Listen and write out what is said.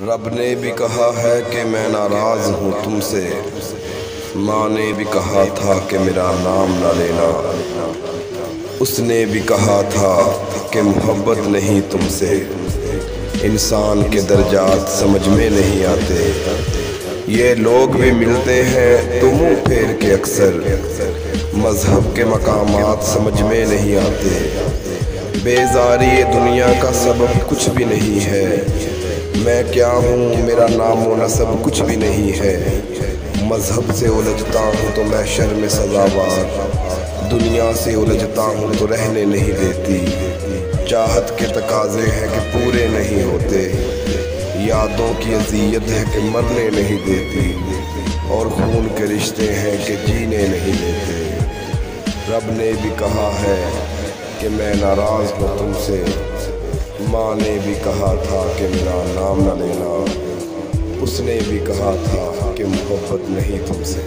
رب نے بھی کہا ہے کہ میں ناراض ہوں تم سے، ماں نے بھی کہا تھا کہ میرا نام نہ لینا، اس نے بھی کہا تھا کہ محبت نہیں تم سے، انسان کے درجات سمجھ میں نہیں آتے، یہ لوگ بھی ملتے ہیں تو منہ پھیر کے اکثر، مذہب کے مقامات سمجھ میں نہیں آتے، بیزاری دنیا کا سبب کچھ بھی نہیں ہے، میں کیا ہوں میرا نام و نسب کچھ بھی نہیں ہے، مذہب سے الجھتا ہوں تو محشر میں سزاوار، دنیا سے الجھتا ہوں تو رہنے نہیں دیتی، چاہت کے تقاضے ہیں کہ پورے نہیں ہوتے، یادوں کی اذیت ہے کہ مرنے نہیں دیتی، اور خون کے رشتے ہیں کہ جینے نہیں دیتے، رب نے بھی کہا ہے کہ میں ناراض ہوں تم سے، ماں نے بھی کہا تھا کہ میرا نام نہ لینا، اس نے بھی کہا تھا کہ محبت نہیں تم سے۔